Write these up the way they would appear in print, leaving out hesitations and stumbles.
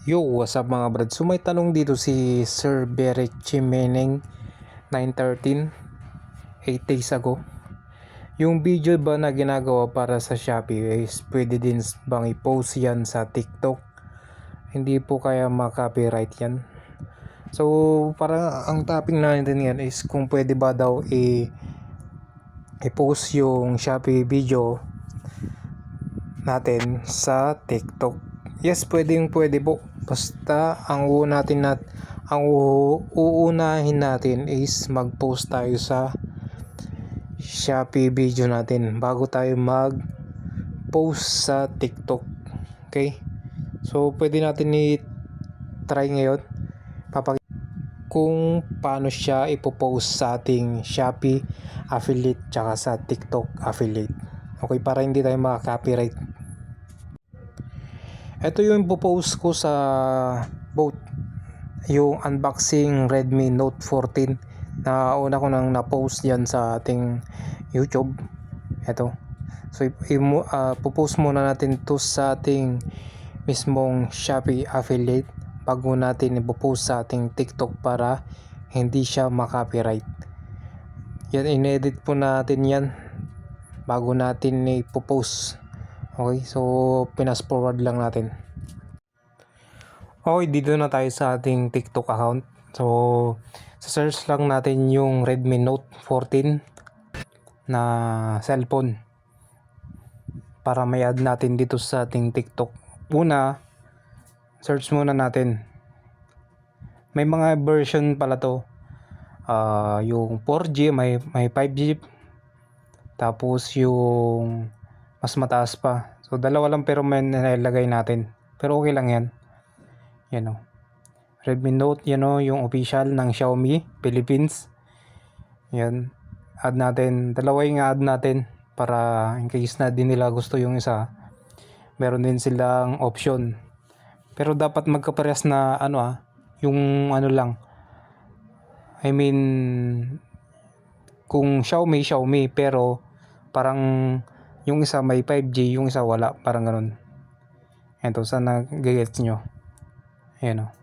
Yo, what's up mga brad? So may tanong dito si Sir Beric Chimeneng 913 8 days ago. Yung video ba na ginagawa para sa Shopee is pwede din bang i-post yan sa TikTok? Hindi po kaya ma-copyright yan. So parang ang topic natin yan is kung pwede ba daw i-post yung Shopee video natin sa TikTok. Yes, pwede po. Basta ang uunahin natin is mag-post tayo sa Shopee video natin bago tayo mag-post sa TikTok. Okay? So pwede natin i-try ngayon kung paano siya ipopost sa ating Shopee affiliate tsaka sa TikTok affiliate. Okay, para hindi tayo maka-copyright. Ito yung ipopost ko sa both yung unboxing Redmi Note 14 na una ko nang na-post yan sa ating YouTube. Ito. So popost muna natin to sa ating mismong Shopee affiliate bago natin ipopost sa ating TikTok para hindi siya ma-copyright. Yan, in-edit po natin yan bago natin ipopost. Okay, so pinas forward lang natin. Okay, dito na tayo sa ating TikTok account. So, search lang natin yung Redmi Note 14 na cellphone para may add natin dito sa ating TikTok. Una, search muna natin. May mga version pala to. Yung 4G, may 5G. Tapos yung mas mataas pa. So dalawa lang pero may nilagay natin. Pero okay lang yan. Yan o. Redmi Note, yan o, yung official ng Xiaomi Philippines. Yan. Add natin. Dalawa yung add natin para in case na din nila gusto yung isa. Meron din silang option. Pero dapat magkaparehas na yung lang. I mean, kung Xiaomi pero parang yung isa may 5G, yung isa wala, parang ganun. Ito, sana gagets nyo. Ayan o.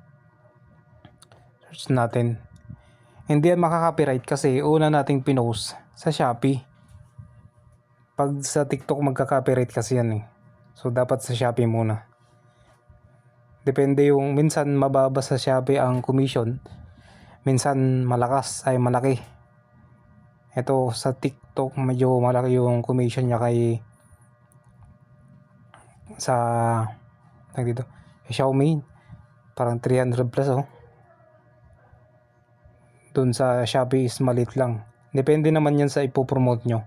Search natin. Hindi yan makaka-copyright kasi una nating pinost sa Shopee. Pag sa TikTok magka-copyright kasi yan eh. So dapat sa Shopee muna. Depende, yung minsan mababa sa Shopee ang commission. Minsan malaki. Ito sa TikTok medyo malaki yung commission niya sa dito Xiaomi, parang 300 plus dun sa Shopee is maliit lang. Depende naman yan sa ipopromote nyo.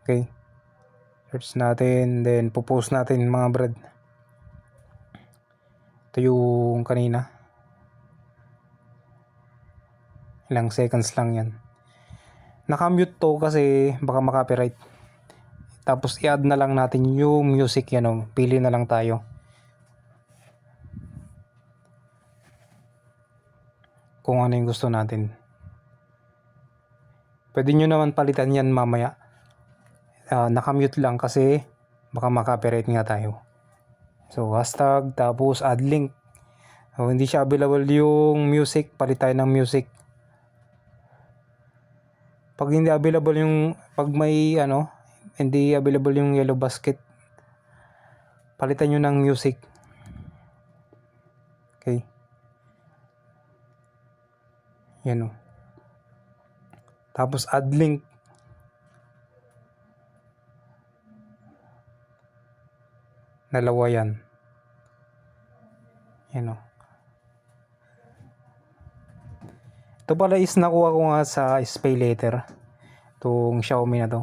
Okay, search natin, then popost natin mga brad. Ito yung kanina, ilang seconds lang yan. Nakamute to kasi baka makapiright. Tapos i-add na lang natin yung music yan o. Pili na lang tayo. Kung ano yung gusto natin. Pwede nyo naman palitan yan mamaya. Nakamute lang kasi baka makapiright nga tayo. So hashtag tapos add link. So, hindi siya available yung music. Palit tayo ng music. Pag hindi available pag may hindi available yung yellow basket, palitan nyo ng music. Okay. Yan o. Tapos add link. Dalawa yan. Yan o. Ito pala is nakuha ko nga sa Spay Later. Itong Xiaomi na to.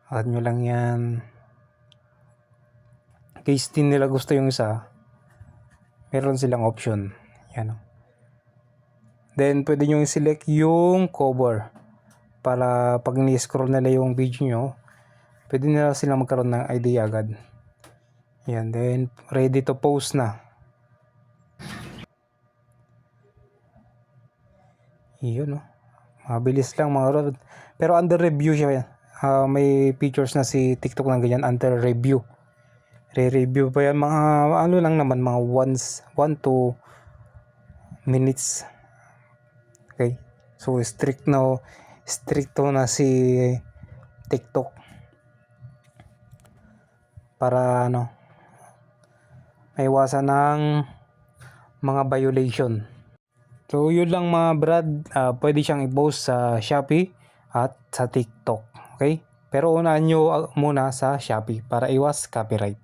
Add nyo lang yan. Case din nila gusto yung isa, meron silang option. Yan o. Then pwede nyo i-select yung cover para pag ni-scroll nila yung video nyo, pwede nila silang magkaroon ng idea agad. Yan, then ready to post na. Yun o. Mabilis lang mga rod. Pero under review siya yan. may features na si TikTok ng ganyan under review. Re-review pa yan, mga ano lang naman, mga 1 to minutes. Okay, so stricto na si TikTok para maiwasan ng mga violation. So yun lang mga brad, pwede siyang i-post sa Shopee at sa TikTok. Okay, pero unahan nyo muna sa Shopee para iwas copyright.